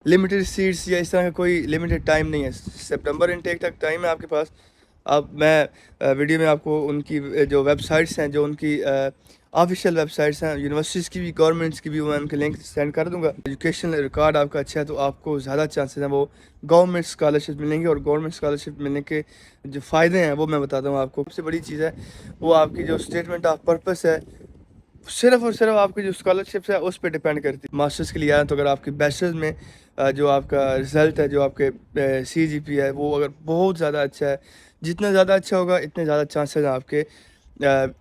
Limited seats या इस तरह का कोई लिमिटेड टाइम नहीं है। सितंबर इनटेक तक टाइम है आपके पास। अब मैं वीडियो में आपको उनकी जो वेबसाइट्स हैं, जो उनकी ऑफिशियल वेबसाइट्स हैं यूनिवर्सिटीज़ की भी, गवर्नमेंट्स की भी, मैं उनके लिंक सेंड कर दूंगा। एजुकेशनल रिकॉर्ड आपका अच्छा है तो आपको ज़्यादा चांसेस हैं वो गवर्नमेंट स्कॉलरशिप मिलेंगे। और गवर्नमेंट स्कॉलरशिप मिलने के जो फ़ायदे हैं वो मैं बताता हूँ आपको। सबसे बड़ी चीज़ है वो आपकी जो स्टेटमेंट ऑफ पर्पस है, सिर्फ और सिर्फ आपकी जो स्कॉलरशिप्स है उस पर डिपेंड करती है। मास्टर्स के लिए आया तो अगर आपकी बैचलर्स में जो आपका रिज़ल्ट है, जो आपके CGP है, वो अगर बहुत ज़्यादा अच्छा है, जितना ज़्यादा अच्छा होगा इतने ज़्यादा चांसेस हैं आपके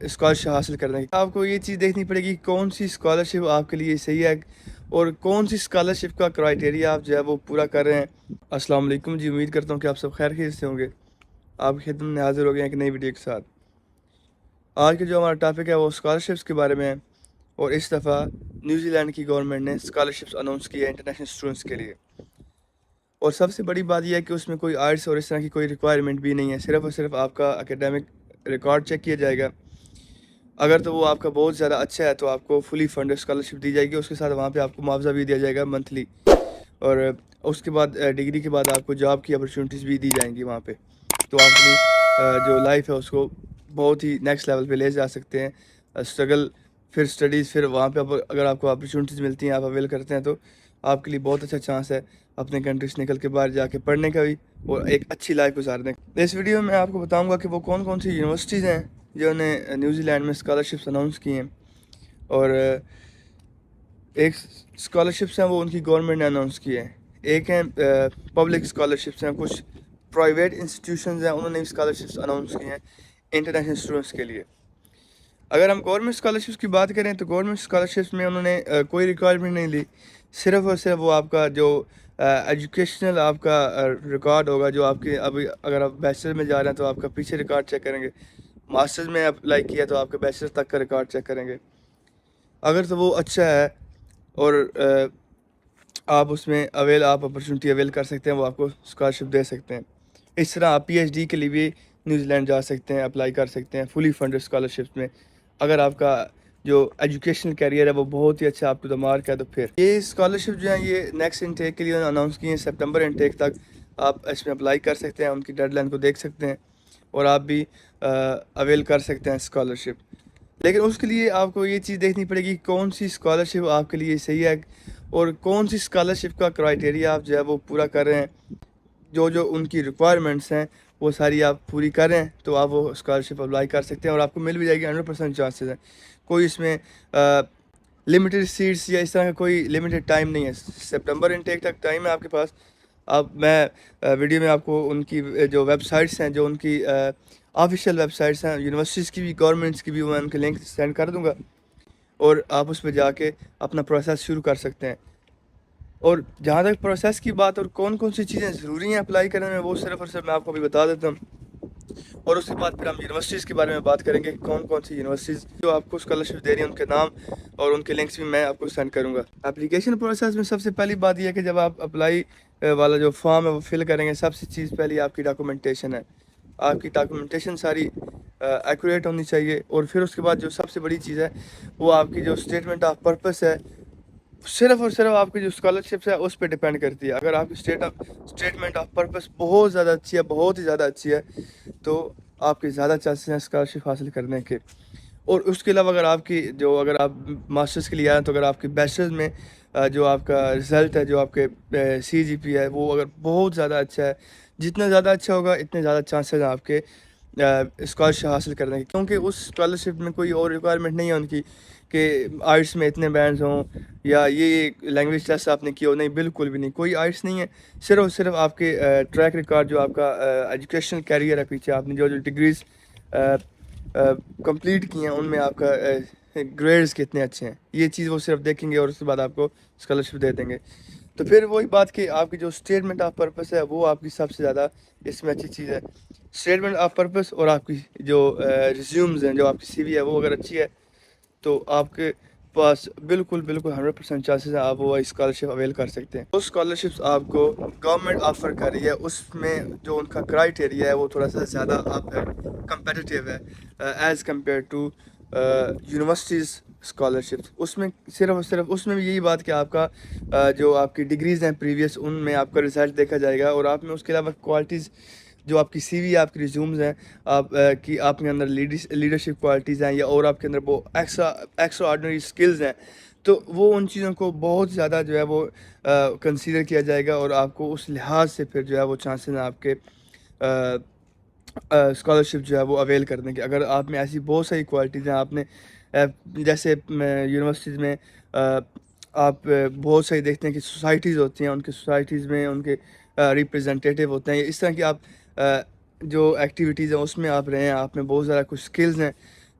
स्कॉलरशिप हासिल करने की। आपको ये चीज़ देखनी पड़ेगी कौन सी स्कॉलरशिप आपके लिए सही है और कौन सी स्कॉलरशिप का क्राइटेरिया आप जो है वो पूरा कर रहे हैं। अस्सलाम वालेकुम जी, उम्मीद करता हूँ कि आप सब खैर खैरियत से होंगे। आपकी खिदमत में हाजिर हो गए हैं एक नई वीडियो के साथ। आज का जो हमारा टॉपिक है वो स्कॉलरशिप्स के बारे में है। और इस दफ़ा न्यूजीलैंड की गवर्नमेंट ने स्कॉलरशिप्स अनाउंस की है इंटरनेशनल स्टूडेंट्स के लिए। और सबसे बड़ी बात यह है कि उसमें कोई आर्ट्स और इस तरह की कोई रिक्वायरमेंट भी नहीं है। सिर्फ़ और सिर्फ आपका एकेडमिक रिकॉर्ड चेक किया जाएगा। अगर तो वो आपका बहुत ज़्यादा अच्छा है तो आपको फुली फंडेड स्कॉलरशिप दी जाएगी। उसके साथ वहाँ पे आपको मुआवजा भी दिया जाएगा मंथली। और उसके बाद डिग्री के बाद आपको जॉब की अपॉर्चुनिटीज़ भी दी जाएंगी वहाँ पे। तो आप अपनी जो लाइफ है उसको बहुत ही नेक्स्ट लेवल पे ले जा सकते हैं। स्ट्रगल, फिर स्टडीज़, फिर वहाँ पे अगर आपको अपॉर्चुनिटीज़ मिलती हैं, आप अवेल करते हैं, तो आपके लिए बहुत अच्छा चांस है अपने कंट्री से निकल के बाहर जाके पढ़ने का भी और एक अच्छी लाइफ गुजारने का। इस वीडियो में आपको बताऊँगा कि वो कौन कौन सी यूनिवर्सिटीज़ हैं जिन्होंने न्यूजीलैंड में स्कॉलरशिप्स अनाउंस की हैं। और एक स्कॉलरशिप्स हैं वो उनकी गवर्नमेंट ने अनाउंस की है। एक हैं पब्लिक स्कॉलरशिप्स हैं, कुछ प्राइवेट इंस्टीट्यूशंस हैं उन्होंने भी स्कॉलरशिप्स अनाउंस की हैं इंटरनेशनल स्टूडेंट्स के लिए। अगर हम गवर्नमेंट स्कॉलरशिप्स की बात करें तो गवर्नमेंट स्कॉलरशिप्स में उन्होंने कोई रिक्वायरमेंट नहीं ली। सिर्फ और सिर्फ वो आपका जो एजुकेशनल आपका रिकॉर्ड होगा, जो आपके अभी अगर आप बैचलर में जा रहे हैं तो आपका पीछे रिकॉर्ड चेक करेंगे। मास्टर्स में अप्लाई किया तो आपका बैचलर तक का रिकॉर्ड चेक करेंगे। अगर तो वो अच्छा है और आप उसमें आप अपॉर्चुनिटी अवेल कर सकते हैं, वो आपको स्कॉलरशिप दे सकते हैं। इस तरह आप PhD के लिए भी न्यूजीलैंड जा सकते हैं, अप्लाई कर सकते हैं फुली फंडेड स्कॉलरशिप्स में। अगर आपका जो एजुकेशनल कैरियर है वो बहुत ही अच्छा अप टू द मार्क है तो फिर ये स्कॉलरशिप जो है ये नेक्स्ट इनटेक के लिए अनाउंस की है। सितंबर इनटेक तक आप इसमें अप्लाई कर सकते हैं, उनकी डेडलाइन को देख सकते हैं और आप भी अवेल कर सकते हैं स्कॉलरशिप। लेकिन उसके लिए आपको ये चीज़ देखनी पड़ेगी कौन सी स्कॉलरशिप आपके लिए सही है और कौन सी स्कॉलरशिप का क्राइटेरिया आप जो है वो पूरा कर रहे हैं। जो जो उनकी रिक्वायरमेंट्स हैं वो सारी आप पूरी कर रहे हैं तो आप वो स्कॉलरशिप अप्लाई कर सकते हैं और आपको मिल भी जाएगी। 100% चांसेस हैं। कोई इसमें लिमिटेड सीट्स या इस तरह का कोई लिमिटेड टाइम नहीं है। सितंबर इनटेक तक टाइम है आपके पास। अब मैं वीडियो में आपको उनकी जो वेबसाइट्स हैं, जो उनकी ऑफिशियल वेबसाइट्स हैं यूनिवर्सिटीज़ की भी, गवर्नमेंट्स की भी, मैं उनके लिंक सेंड कर दूंगा और आप उस पर जाके अपना प्रोसेस शुरू कर सकते हैं। और जहाँ तक प्रोसेस की बात और कौन कौन सी चीज़ें ज़रूरी हैं अप्लाई करने में, वो सिर्फ और सिर्फ मैं आपको अभी बता देता हूँ। और उसके बाद फिर हम यूनिवर्सिटीज़ के बारे में बात करेंगे कि कौन कौन सी यूनिवर्सिटीज़ जो आपको स्कॉलरशिप दे रही हैं, उनके नाम और उनके लिंक्स भी मैं आपको सेंड करूँगा। एप्लीकेशन प्रोसेस में सबसे पहली बात यह है कि जब आप अप्लाई वाला जो फॉर्म है वो फिल करेंगे, सबसे चीज़ पहली आपकी डॉक्यूमेंटेशन है। आपकी डॉक्यूमेंटेशन सारी एक्यूरेट होनी चाहिए। और फिर उसके बाद जो सबसे बड़ी चीज़ है वो आपकी जो स्टेटमेंट ऑफ पर्पस है, सिर्फ और सिर्फ आपकी जो स्कॉलरशिप्स है उस पर डिपेंड करती है। अगर आपकी स्टेटमेंट ऑफ पर्पस बहुत ज़्यादा अच्छी है, बहुत ही ज़्यादा अच्छी है, तो आपके ज़्यादा चांसेस हैं स्कॉलरशिप हासिल करने के। और उसके अलावा अगर आप मास्टर्स के लिए आए तो अगर आपकी बैचलर्स में जो आपका रिज़ल्ट है, जो आपके CGP है, वो अगर बहुत ज़्यादा अच्छा है, जितना ज़्यादा अच्छा होगा इतने ज़्यादा चांसेस हैं आपके स्कॉलरशिप हासिल करने की। क्योंकि उस स्कॉलरशिप में कोई और रिक्वायरमेंट नहीं है उनकी कि आर्ट्स में इतने बैंड्स हों या ये लैंग्वेज टेस्ट आपने किया हो। नहीं, बिल्कुल भी नहीं, कोई आर्ट्स नहीं है। सिर्फ और सिर्फ आपके ट्रैक रिकॉर्ड, जो आपका एजुकेशनल कैरियर है, पीछे आपने जो जो डिग्रीज़ कंप्लीट की हैं उनमें आपका ग्रेड्स कितने अच्छे हैं, ये चीज़ वो सिर्फ देखेंगे और उसके बाद आपको स्कॉलरशिप दे देंगे। तो फिर वही बात कि आपकी जो स्टेटमेंट ऑफ पर्पस है वो आपकी सबसे ज़्यादा इसमें अच्छी चीज़ है। स्टेटमेंट ऑफ पर्पस और आपकी जो रिज्यूम्स हैं, जो आपकी CV है, वो अगर अच्छी है तो आपके पास बिल्कुल बिल्कुल 100% चांसेस है आप वो स्कॉलरशिप अवेल कर सकते हैं। वो स्कॉलरशिप्स आपको गवर्नमेंट ऑफ़र कर रही है, उसमें जो उनका क्राइटेरिया है वो थोड़ा सा ज़्यादा आप है, कम्पेटिटिव है as compared to universities scholarships. اس میں صرف اور صرف اس میں بھی یہی بات کہ آپ کا جو آپ کی ڈگریز ہیں پریویس ان میں آپ کا رزلٹ دیکھا جائے گا, اور آپ میں اس کے علاوہ کوالٹیز جو آپ کی سی وی آپ کی ریزیومز ہیں آپ کی آپ کے اندر لیڈرشپ کوالٹیز ہیں یا اور آپ کے اندر وہ ایکسٹرا آرڈنری اسکلز ہیں, تو وہ ان چیزوں کو بہت زیادہ جو ہے وہ کنسیڈر کیا جائے گا, اور آپ کو اس لحاظ سے پھر جو ہے وہ چانسز ہیں آپ کے اسکالرشپ جو ہے وہ اویل کرنے کے. اگر آپ میں ایسی بہت ساری کوالٹیز ہیں, آپ نے جیسے یونیورسٹیز میں آپ بہت ساری دیکھتے ہیں کہ سوسائٹیز ہوتی ہیں, ان کی سوسائٹیز میں ان کے ریپرزنٹیٹیو ہوتے ہیں, اس طرح کی آپ جو ایکٹیویٹیز ہیں اس میں آپ رہے ہیں, آپ میں بہت زیادہ کچھ سکلز ہیں.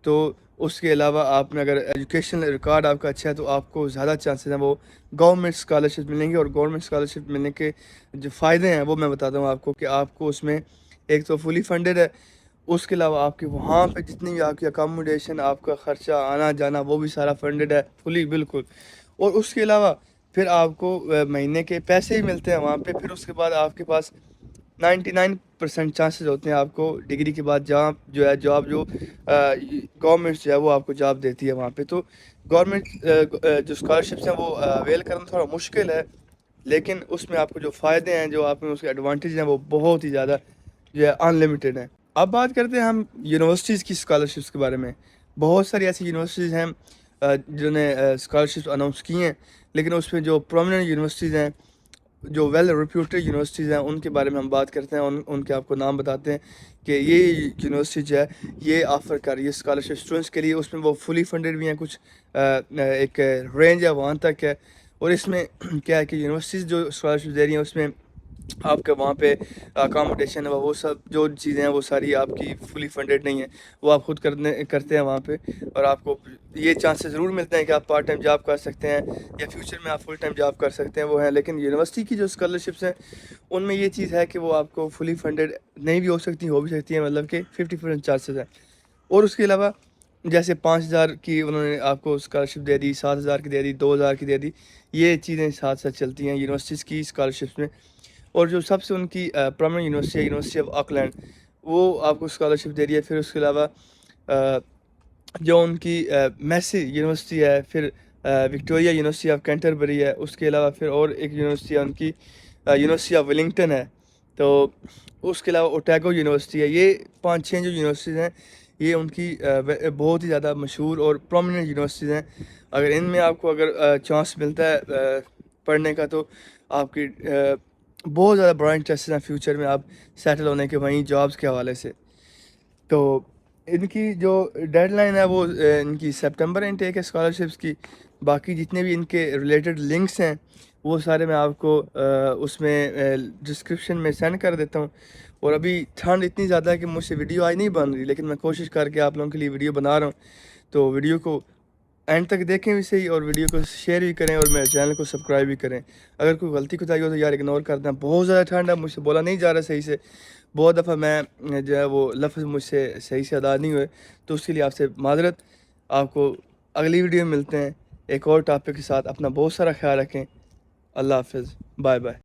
تو اس کے علاوہ آپ میں اگر ایجوکیشنل ریکارڈ آپ کا اچھا ہے تو آپ کو زیادہ چانسز ہیں وہ گورنمنٹ اسکالرشپ ملیں گے. اور گورنمنٹ اسکالرشپ ملنے کے جو فائدے ہیں وہ میں بتاتا ہوں آپ کو, کہ آپ کو اس میں ایک تو فلی فنڈڈ ہے, اس کے علاوہ آپ کے وہاں پہ جتنی بھی آپ کی اکاموڈیشن آپ کا خرچہ آنا جانا وہ بھی سارا فنڈڈ ہے فلی بالکل. اور اس کے علاوہ پھر آپ کو مہینے کے پیسے ہی ملتے ہیں وہاں پہ. پھر اس کے بعد آپ کے پاس 99% چانسز ہوتے ہیں آپ کو ڈگری کے بعد جاب جو ہے گورنمنٹ جو ہے وہ آپ کو جاب دیتی ہے وہاں پہ. تو گورنمنٹ جو اسکالرشپس ہیں وہ اویل کرنا تھوڑا مشکل ہے, لیکن اس میں آپ کو جو فائدے ہیں جو آپ میں اس کے ایڈوانٹیج ہیں وہ بہت ہی زیادہ جو ہے ان لمیٹیڈ ہیں. اب بات کرتے ہیں ہم یونیورسٹیز کی اسکالرشپس کے بارے میں. بہت ساری ایسی یونیورسٹیز ہیں جنہوں نے اسکالرشپس اناؤنس کی ہیں, لیکن اس میں جو پرومیننٹ یونیورسٹیز ہیں جو ویل ریپیوٹیڈ یونیورسٹیز ہیں ان کے بارے میں ہم بات کرتے ہیں, ان کے آپ کو نام بتاتے ہیں کہ یہ یونیورسٹی جو ہے یہ آفر کر رہی ہے اسکالرشپ اسٹوڈنٹس کے لیے. اس میں وہ فلی فنڈڈ بھی ہیں, کچھ ایک رینج ہے وہاں تک ہے. اور اس میں کیا ہے کہ یونیورسٹیز جو اسکالرشپ دے رہی ہیں اس میں آپ کے وہاں پہ اکاموڈیشن ہے وہ سب جو چیزیں ہیں وہ ساری آپ کی فلی فنڈڈ نہیں ہیں, وہ آپ خود کرتے ہیں وہاں پہ. اور آپ کو یہ چانسز ضرور ملتے ہیں کہ آپ پارٹ ٹائم جاب کر سکتے ہیں یا فیوچر میں آپ فل ٹائم جاب کر سکتے ہیں, وہ ہیں. لیکن یونیورسٹی کی جو اسکالرشپس ہیں ان میں یہ چیز ہے کہ وہ آپ کو فلی فنڈڈ نہیں بھی ہو سکتی ہیں, مطلب کہ 50% چانسز ہیں. اور اس کے علاوہ جیسے 5,000 کی انہوں نے آپ کو اسکالرشپ دے دی, 7,000 کی دے دی, 2,000 کی دے دی, یہ چیزیں ساتھ ساتھ چلتی ہیں یونیورسٹیز کی اسکالرشپس میں. اور جو سب سے ان کی پرامننٹ یونیورسٹی ہے یونیورسٹی آف آکلینڈ, وہ آپ کو اسکالرشپ دے رہی ہے. پھر اس کے علاوہ جو ان کی میسی یونیورسٹی ہے, پھر وکٹوریا یونیورسٹی آف کینٹربری ہے, اس کے علاوہ پھر اور ایک یونیورسٹی ہے ان کی یونیورسٹی آف ولنگٹن ہے, تو اس کے علاوہ اوٹیگو یونیورسٹی ہے. یہ 5-6 جو یونیورسٹیز ہیں یہ ان کی بہت ہی زیادہ مشہور اور پرومیننٹ یونیورسٹیز ہیں. اگر ان میں آپ کو اگر چانس ملتا ہے پڑھنے کا تو آپ کی بہت زیادہ بڑا انٹرسٹ ہے فیوچر میں آپ سیٹل ہونے کے وہیں جابس کے حوالے سے. تو ان کی جو ڈیڈ لائن ہے وہ ان کی سپٹمبر انٹیک ہے اسکالرشپس کی. باقی جتنے بھی ان کے ریلیٹڈ لنکس ہیں وہ سارے میں آپ کو اس میں ڈسکرپشن میں سینڈ کر دیتا ہوں. اور ابھی ٹھنڈ اتنی زیادہ ہے کہ مجھ سے ویڈیو آج نہیں بن رہی, لیکن میں کوشش کر کے آپ لوگوں کے لیے ویڈیو بنا رہا ہوں. تو ویڈیو کو اینڈ تک دیکھیں بھی صحیح, اور ویڈیو کو شیئر بھی کریں, اور میرے چینل کو سبسکرائب بھی کریں. اگر کوئی غلطی کوتاہی ہو تو یار اگنور کر دیں. بہت زیادہ ٹھنڈ ہے, مجھ سے بولا نہیں جا رہا صحیح سے. بہت دفعہ میں جو ہے وہ لفظ مجھ سے صحیح سے ادا نہیں ہوئے, تو اس کے لیے آپ سے معذرت. آپ کو اگلی ویڈیو میں ملتے ہیں ایک اور ٹاپک کے ساتھ. اپنا بہت سارا خیال رکھیں. اللہ حافظ, بائے بائے.